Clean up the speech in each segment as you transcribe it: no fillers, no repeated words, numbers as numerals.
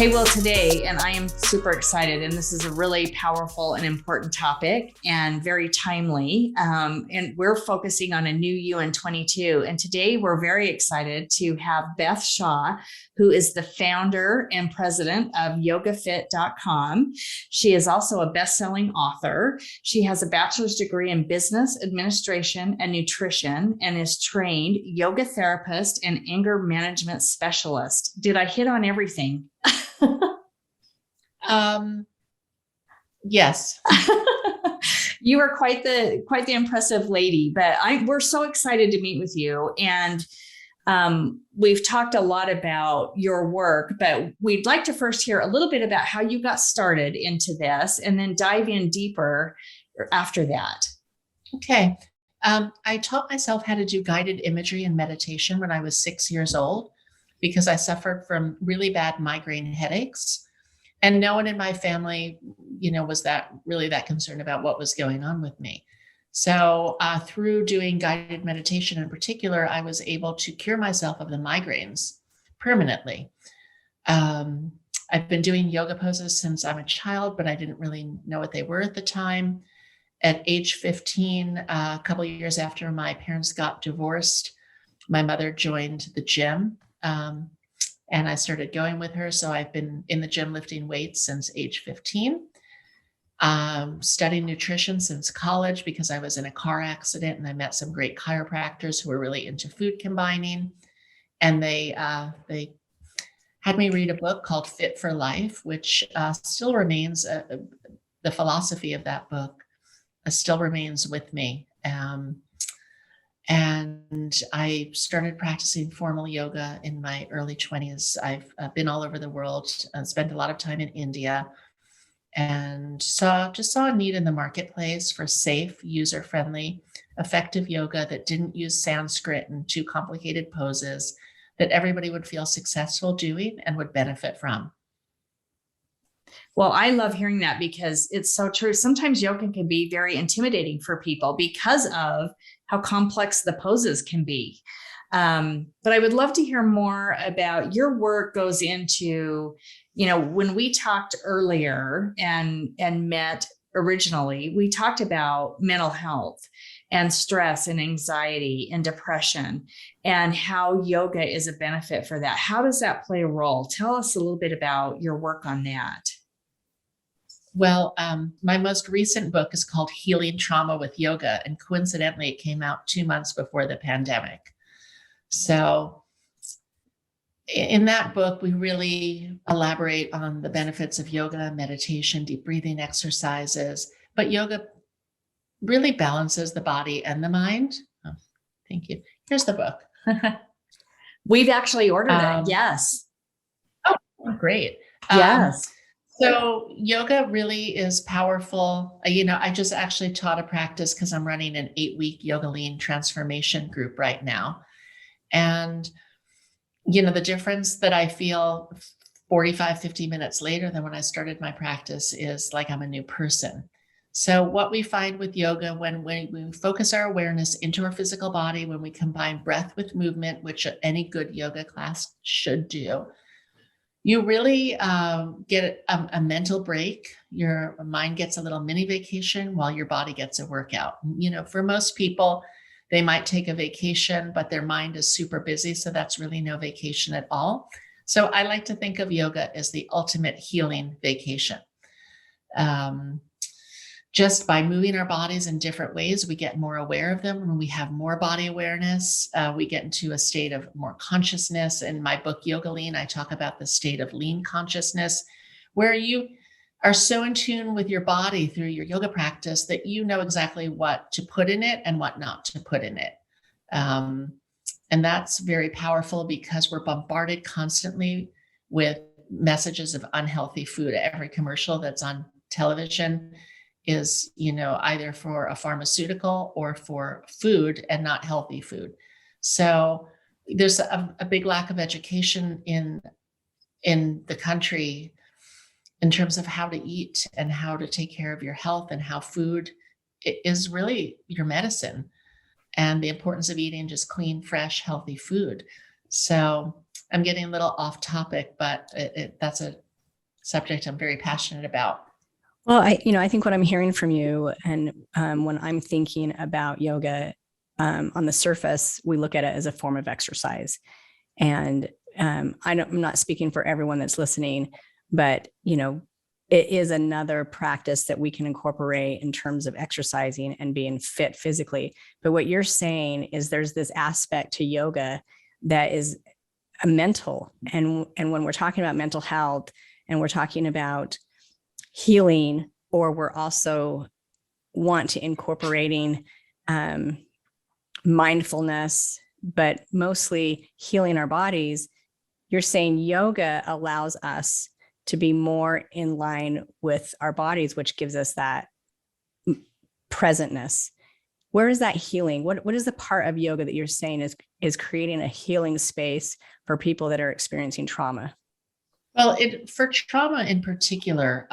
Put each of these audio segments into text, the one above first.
Hey, well, today, and I am super excited, and this is a really powerful and important topic and very timely. And we're focusing on a new you in 22. And today we're very excited to have Beth Shaw, who is the founder and president of yogafit.com. She is also a best-selling author. She has a bachelor's degree in business administration and nutrition and is trained yoga therapist and anger management specialist. Did I hit on everything? Yes. You are quite the impressive lady, but we're so excited to meet with you. And we've talked a lot about your work, but we'd like to first hear a little bit about how you got started into this and then dive in deeper after that. Okay. I taught myself how to do guided imagery and meditation when I was 6 years old because I suffered from really bad migraine headaches. And no one in my family, was really that concerned about what was going on with me. So through doing guided meditation in particular, I was able to cure myself of the migraines permanently. I've been doing yoga poses since I'm a child, but I didn't really know what they were at the time. At age 15, a couple of years after my parents got divorced, my mother joined the gym. And I started going with her. So I've been in the gym lifting weights since age 15. Studying nutrition since college because I was in a car accident and I met some great chiropractors who were really into food combining. And they had me read a book called Fit for Life, which still remains, the philosophy of that book still remains with me. And I started practicing formal yoga in my early 20s. I've been all over the world, spent a lot of time in India, and saw a need in the marketplace for safe, user-friendly, effective yoga that didn't use Sanskrit and too complicated poses that everybody would feel successful doing and would benefit from. Well, I love hearing that because it's so true. Sometimes yoga can be very intimidating for people because of how complex the poses can be. But I would love to hear more about your work goes into, when we talked earlier and met originally, we talked about mental health and stress and anxiety and depression and how yoga is a benefit for that. How does that play a role? Tell us a little bit about your work on that. Well, my most recent book is called Healing Trauma with Yoga, and coincidentally, it came out 2 months before the pandemic. So in that book, we really elaborate on the benefits of yoga, meditation, deep breathing exercises, but yoga really balances the body and the mind. Oh, thank you. Here's the book. We've actually ordered it. Yes. Oh, great. Yes. So yoga really is powerful. I just actually taught a practice because I'm running an 8-week yoga lean transformation group right now. And, the difference that I feel 45, 50 minutes later than when I started my practice is like I'm a new person. So what we find with yoga, when we focus our awareness into our physical body, when we combine breath with movement, which any good yoga class should do, you really get a mental break. Your mind gets a little mini vacation while your body gets a workout. For most people, they might take a vacation, but their mind is super busy. So that's really no vacation at all. So I like to think of yoga as the ultimate healing vacation. Just by moving our bodies in different ways, we get more aware of them. When we have more body awareness, we get into a state of more consciousness. In my book, Yoga Lean, I talk about the state of lean consciousness, where you are so in tune with your body through your yoga practice that you know exactly what to put in it and what not to put in it. And that's very powerful because we're bombarded constantly with messages of unhealthy food. Every commercial that's on television is, either for a pharmaceutical or for food and not healthy food. So there's a big lack of education in the country in terms of how to eat and how to take care of your health and how food is really your medicine and the importance of eating just clean, fresh, healthy food. So I'm getting a little off topic, but that's a subject I'm very passionate about. Well, I think what I'm hearing from you, and when I'm thinking about yoga, on the surface, we look at it as a form of exercise. And I'm not speaking for everyone that's listening, but it is another practice that we can incorporate in terms of exercising and being fit physically. But what you're saying is there's this aspect to yoga that is a mental, and when we're talking about mental health and we're talking about healing, or we're also want to incorporating mindfulness, but mostly healing our bodies. You're saying yoga allows us to be more in line with our bodies, which gives us that presentness. Where is that healing? What is the part of yoga that you're saying is creating a healing space for people that are experiencing trauma? Well, for trauma in particular,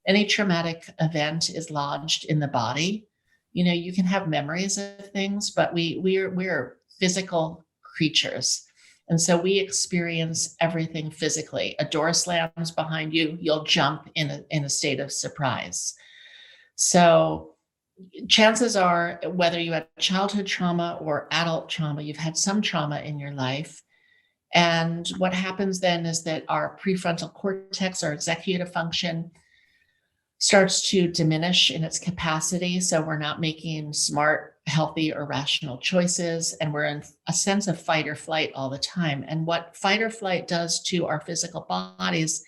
any traumatic event is lodged in the body. You can have memories of things, but we're physical creatures. And so we experience everything physically. A door slams behind you, you'll jump in a state of surprise. So chances are, whether you had childhood trauma or adult trauma, you've had some trauma in your life. And what happens then is that our prefrontal cortex, our executive function, starts to diminish in its capacity. So we're not making smart, healthy, or rational choices. And we're in a sense of fight or flight all the time. And what fight or flight does to our physical bodies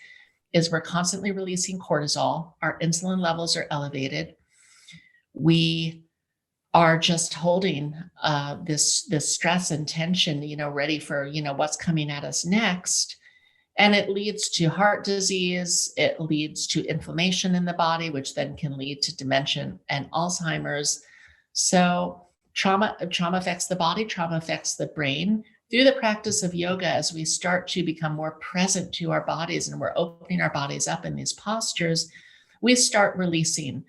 is we're constantly releasing cortisol. Our insulin levels are elevated. We are just holding this stress and tension, ready for, what's coming at us next. And it leads to heart disease. It leads to inflammation in the body, which then can lead to dementia and Alzheimer's. So trauma affects the body, trauma affects the brain. Through the practice of yoga, as we start to become more present to our bodies and we're opening our bodies up in these postures, we start releasing.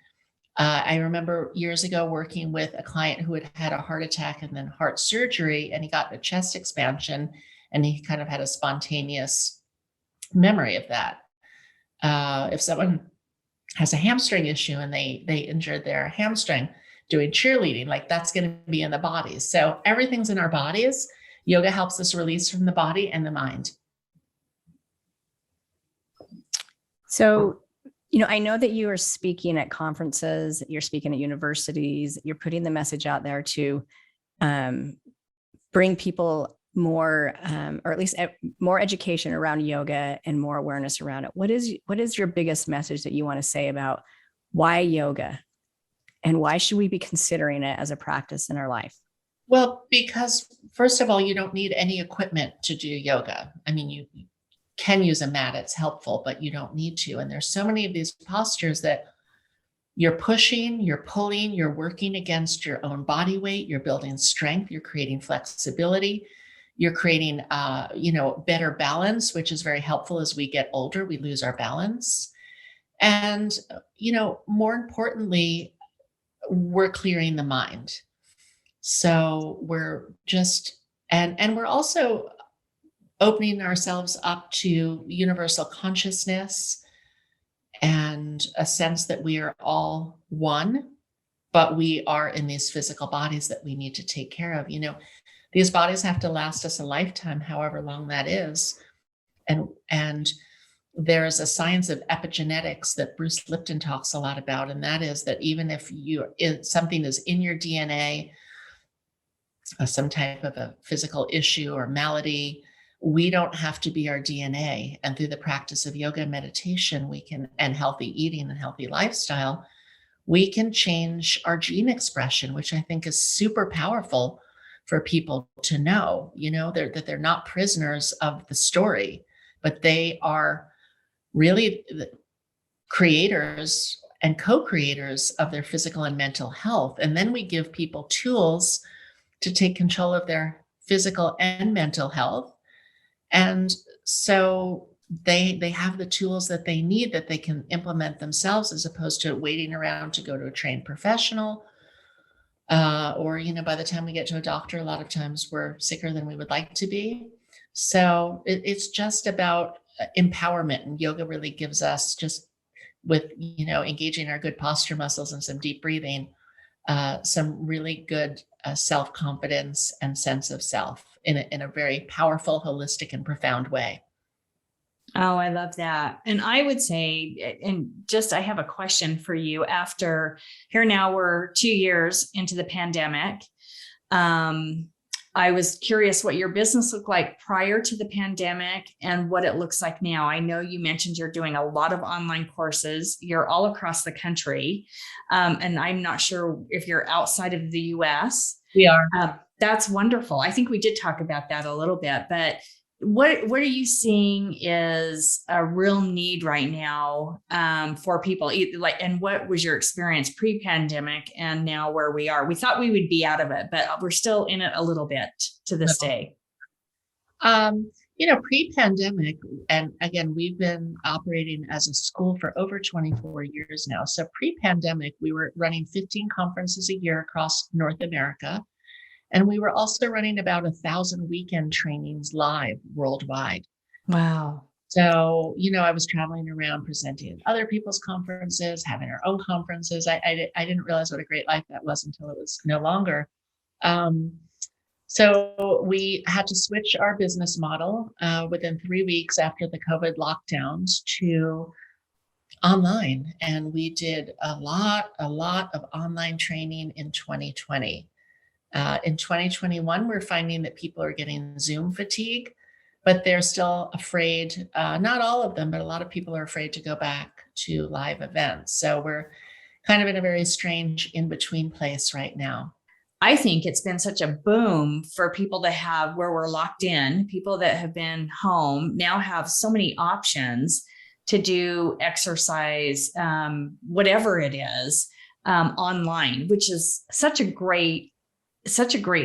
I remember years ago working with a client who had had a heart attack and then heart surgery, and he got a chest expansion, and he kind of had a spontaneous memory of that. If someone has a hamstring issue and they injured their hamstring doing cheerleading, like that's going to be in the body. So everything's in our bodies. Yoga helps us release from the body and the mind. So, I know that you are speaking at conferences, you're speaking at universities, you're putting the message out there to bring people more, or at least more education around yoga and more awareness around it. What is your biggest message that you want to say about why yoga and why should we be considering it as a practice in our life? Well, because first of all, you don't need any equipment to do yoga. I mean, you can use a mat, it's helpful, but you don't need to. And there's so many of these postures that you're pushing, you're pulling, you're working against your own body weight, you're building strength, you're creating flexibility, you're creating, better balance, which is very helpful as we get older, we lose our balance. And, more importantly, we're clearing the mind. So we're just, and we're also opening ourselves up to universal consciousness and a sense that we are all one, but we are in these physical bodies that we need to take care of. These bodies have to last us a lifetime, however long that is. And there's a science of epigenetics that Bruce Lipton talks a lot about. And that is that even if something is in your DNA, some type of a physical issue or malady, we don't have to be our DNA. And through the practice of yoga and meditation, and healthy eating and healthy lifestyle, we can change our gene expression, which I think is super powerful for people to know, that they're not prisoners of the story, but they are really the creators and co-creators of their physical and mental health. And then we give people tools to take control of their physical and mental health. And so they have the tools that they need that they can implement themselves, as opposed to waiting around to go to a trained professional. Or, by the time we get to a doctor, a lot of times we're sicker than we would like to be. So it's just about empowerment, and yoga really gives us, just with, engaging our good posture muscles and some deep breathing, some really good self-confidence and sense of self in a very powerful, holistic, and profound way. Oh, I love that. And I would say, and just I have a question for you after here now we're 2 years into the pandemic. Um, I was curious what your business looked like prior to the pandemic and what it looks like now. I know you mentioned you're doing a lot of online courses. You're all across the country. And I'm not sure if you're outside of the US. We are. That's wonderful. I think we did talk about that a little bit, but what are you seeing is a real need right now for people? Like, and what was your experience pre-pandemic and now where we are? We thought we would be out of it, but we're still in it a little bit to this day. Pre-pandemic, and again, we've been operating as a school for over 24 years now. So pre-pandemic, we were running 15 conferences a year across North America. And we were also running about 1,000 weekend trainings live worldwide. Wow. So, I was traveling around presenting at other people's conferences, having our own conferences. I didn't realize what a great life that was until it was no longer. So we had to switch our business model within 3 weeks after the COVID lockdowns to online. And we did a lot of online training in 2020. In 2021, we're finding that people are getting Zoom fatigue, but they're still afraid. Not all of them, but a lot of people are afraid to go back to live events. So we're kind of in a very strange in-between place right now. I think it's been such a boom for people to have where we're locked in, people that have been home now have so many options to do exercise, whatever it is, online, which is such a great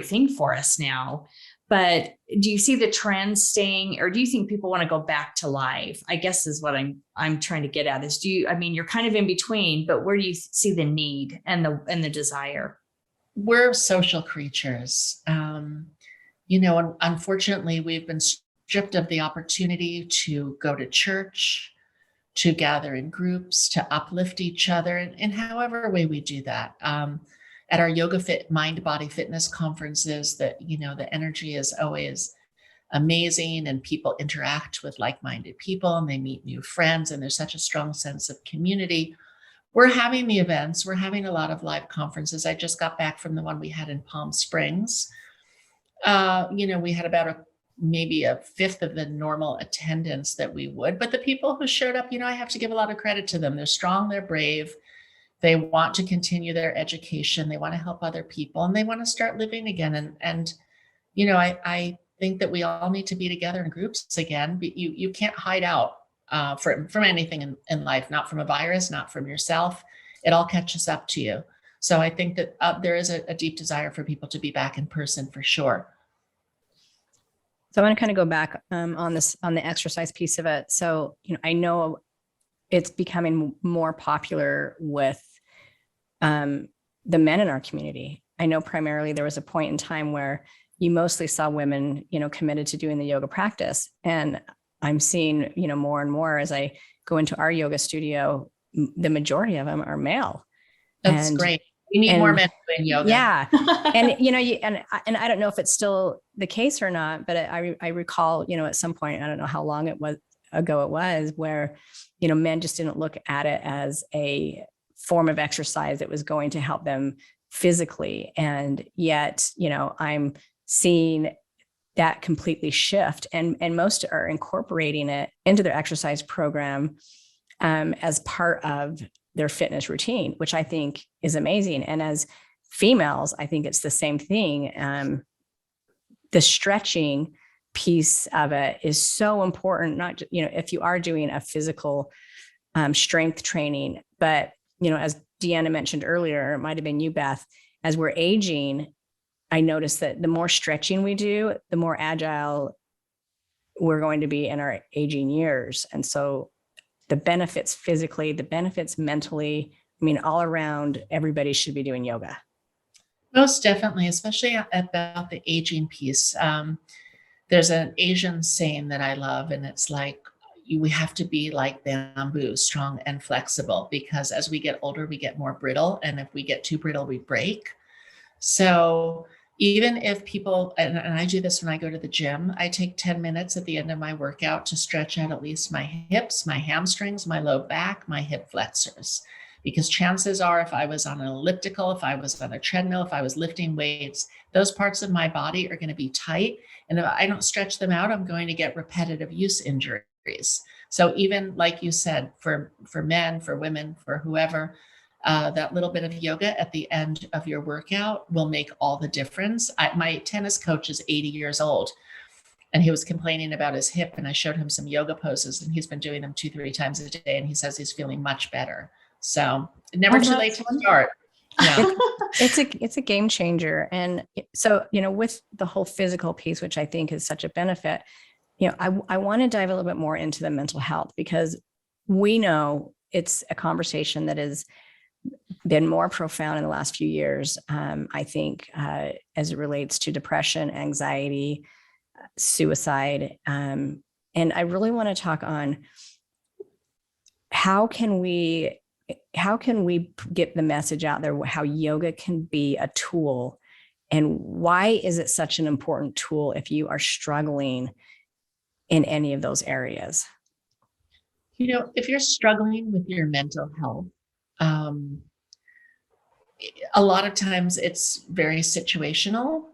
thing for us now. But do you see the trend staying, or do you think people want to go back to live? I guess is what I'm trying to get at is you're kind of in between, but where do you see the need and the desire? We're social creatures. Unfortunately, we've been stripped of the opportunity to go to church, to gather in groups, to uplift each other in however way we do that. At our Yoga Fit Mind Body Fitness conferences, the energy is always amazing, and people interact with like-minded people and they meet new friends, and there's such a strong sense of community. We're having the events, we're having a lot of live conferences. I just got back from the one we had in Palm Springs. We had about maybe a fifth of the normal attendance that we would, but the people who showed up, I have to give a lot of credit to them. They're strong, they're brave. They want to continue their education. They want to help other people, and they want to start living again. And I think that we all need to be together in groups again. You can't hide out from anything in life, not from a virus, not from yourself. It all catches up to you. So I think that there is a deep desire for people to be back in person for sure. So I want to kind of go back on the exercise piece of it. So, I know it's becoming more popular with the men in our community. I know primarily there was a point in time where you mostly saw women, committed to doing the yoga practice. And I'm seeing, more and more as I go into our yoga studio, the majority of them are male. That's great. We need more men doing yoga. Yeah. And, and I don't know if it's still the case or not, but I recall, at some point, I don't know how long ago it was where, men just didn't look at it as a form of exercise that was going to help them physically. And yet, I'm seeing that completely shift, and most are incorporating it into their exercise program as part of their fitness routine, which I think is amazing. And as females, I think it's the same thing. The stretching piece of it is so important, not, if you are doing a physical strength training, but, as Deanna mentioned earlier, it might've been you, Beth, as we're aging, I noticed that the more stretching we do, the more agile we're going to be in our aging years. And so the benefits physically, the benefits mentally, all around, everybody should be doing yoga. Most definitely, especially about the aging piece. There's an Asian saying that I love, and it's like, we have to be like bamboo, strong and flexible, because as we get older, we get more brittle. And if we get too brittle, we break. So even if people, and I do this when I go to the gym, I take 10 minutes at the end of my workout to stretch out at least my hips, my hamstrings, my low back, my hip flexors. Because chances are, if I was on an elliptical, if I was on a treadmill, if I was lifting weights, those parts of my body are going to be tight. And if I don't stretch them out, I'm going to get repetitive use injuries. So even like you said, for men, for women, for whoever, that little bit of yoga at the end of your workout will make all the difference. My tennis coach is 80 years old, and he was complaining about his hip, and I showed him some yoga poses, and he's been doing them 2-3 times a day, and he says he's feeling much better. So never too late to start. Yeah. It's a game changer. And so, with the whole physical piece, which I think is such a benefit, I want to dive a little bit more into the mental health, because we know it's a conversation that has been more profound in the last few years. I think as it relates to depression, anxiety, suicide. And I really want to talk on how can we get the message out there, how yoga can be a tool, and why is it such an important tool if you are struggling in any of those areas? If you're struggling with your mental health, a lot of times it's very situational,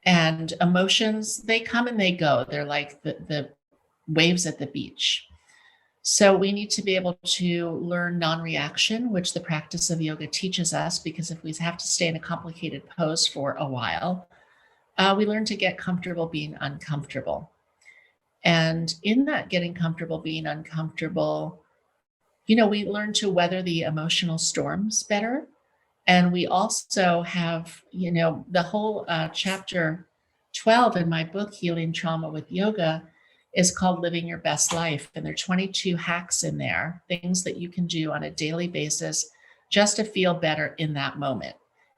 and emotions, they come and they go. They're like the waves at the beach. So we need to be able to learn non-reaction, which the practice of yoga teaches us, because if we have to stay in a complicated pose for a while, we learn to get comfortable being uncomfortable. And in that getting comfortable being uncomfortable, we learn to weather the emotional storms better. And we also have, the whole chapter 12 in my book, Healing Trauma with Yoga, is called Living Your Best Life. And there are 22 hacks in there, things that you can do on a daily basis just to feel better in that moment.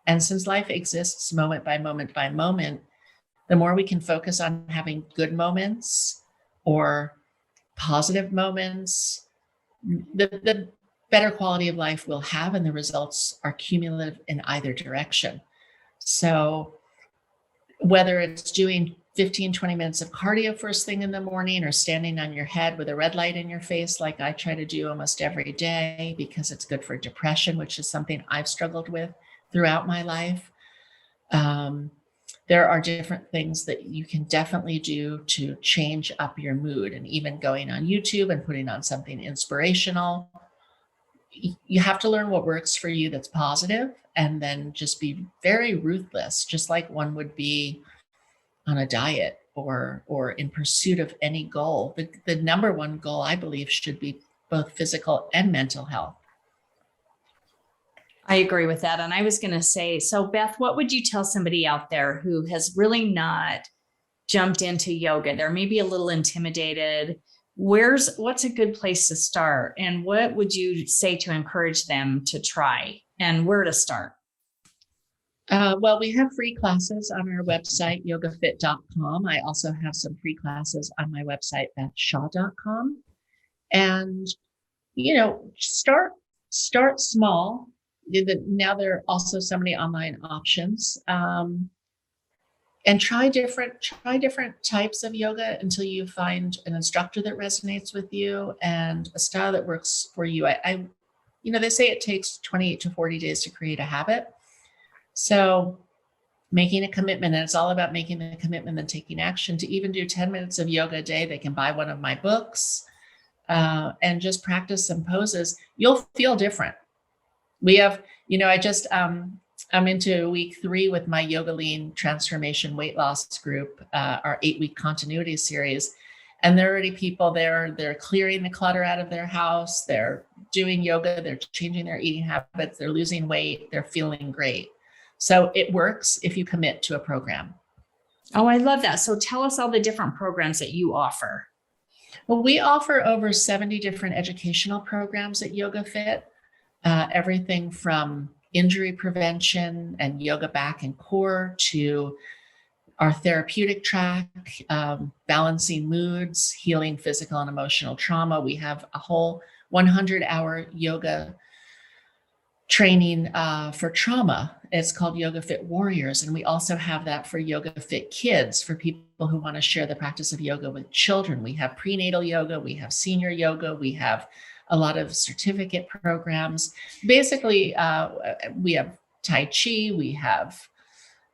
And since life exists moment by moment by moment, the more we can focus on having good moments or positive moments, the better quality of life we'll have, and the results are cumulative in either direction. So whether it's doing 15-20 minutes of cardio first thing in the morning, or standing on your head with a red light in your face, like I try to do almost every day, because it's good for depression, which is something I've struggled with throughout my life. There are different things that you can definitely do to change up your mood, and even going on YouTube and putting on something inspirational. You have to learn what works for you that's positive, and then just be very ruthless, just like one would be on a diet or in pursuit of any goal. The number one goal, I believe, should be both physical and mental health. I agree with that. And I was going to say, so Beth, what would you tell somebody out there who has really not jumped into yoga? They're maybe a little intimidated. What's a good place to start? And what would you say to encourage them to try, and where to start? Well, we have free classes on our website, yogafit.com. I also have some free classes on my website, bethshaw.com. And, start small. Now there are also so many online options. And try different types of yoga until you find an instructor that resonates with you and a style that works for you. They say it takes 28 to 40 days to create a habit. So making a commitment, and it's all about making the commitment and taking action to even do 10 minutes of yoga a day. They can buy one of my books and just practice some poses. You'll feel different. We have, I'm into week 3 with my Yoga Lean Transformation Weight Loss group, our 8-week continuity series. And there are already people there. They're clearing the clutter out of their house. They're doing yoga. They're changing their eating habits. They're losing weight. They're feeling great. So it works if you commit to a program. Oh, I love that. So tell us all the different programs that you offer. Well, we offer over 70 different educational programs at Yoga Fit, everything from injury prevention and yoga back and core to our therapeutic track, balancing moods, healing physical and emotional trauma. We have a whole 100-hour yoga training for trauma. It's called Yoga Fit Warriors. And we also have that for Yoga Fit Kids, for people who want to share the practice of yoga with children. We have prenatal yoga, we have senior yoga, we have a lot of certificate programs. Basically, we have Tai Chi, we have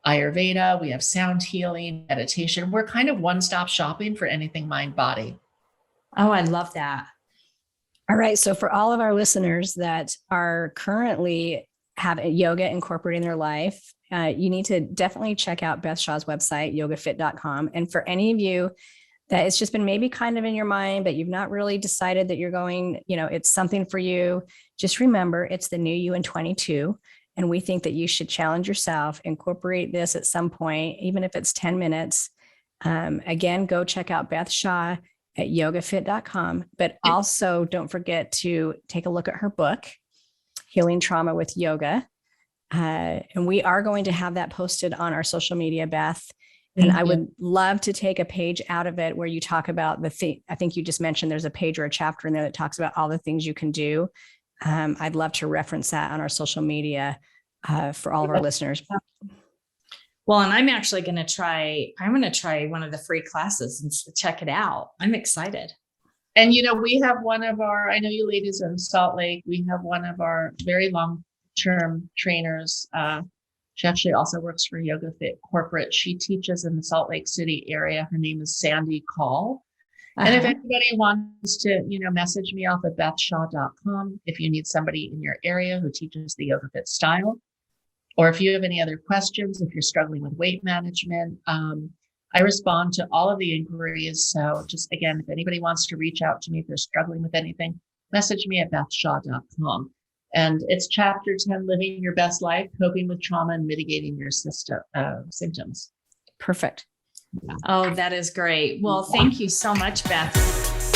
Ayurveda, we have sound healing, meditation. We're kind of one-stop shopping for anything mind body. Oh, I love that. All right. So for all of our listeners that are currently have yoga incorporated in their life, you need to definitely check out Beth Shaw's website, yogafit.com. And for any of you that it's just been maybe kind of in your mind, but you've not really decided that you're going, it's something for you, just remember it's the new you in 22. And we think that you should challenge yourself, incorporate this at some point, even if it's 10 minutes. Again, go check out Beth Shaw at yogafit.com, but also don't forget to take a look at her book, Healing Trauma with Yoga. And we are going to have that posted on our social media, Beth. And I would love to take a page out of it where you talk about the thing. I think you just mentioned there's a page or a chapter in there that talks about all the things you can do. I'd love to reference that on our social media for all of our listeners. Well, and I'm actually going to try one of the free classes and check it out. I'm excited. And, we have one of our, I know you ladies are in Salt Lake. We have one of our very long-term trainers. She actually also works for Yoga Fit Corporate. She teaches in the Salt Lake City area. Her name is Sandy Call. And if anybody wants to, message me off at bethshaw.com, if you need somebody in your area who teaches the Yoga Fit style, or if you have any other questions, if you're struggling with weight management, I respond to all of the inquiries. So just again, if anybody wants to reach out to me, if they're struggling with anything, message me at bethshaw.com. And it's chapter 10, Living Your Best Life, Coping with Trauma and Mitigating Your Symptoms. Perfect. Oh, that is great. Well, thank you so much, Beth.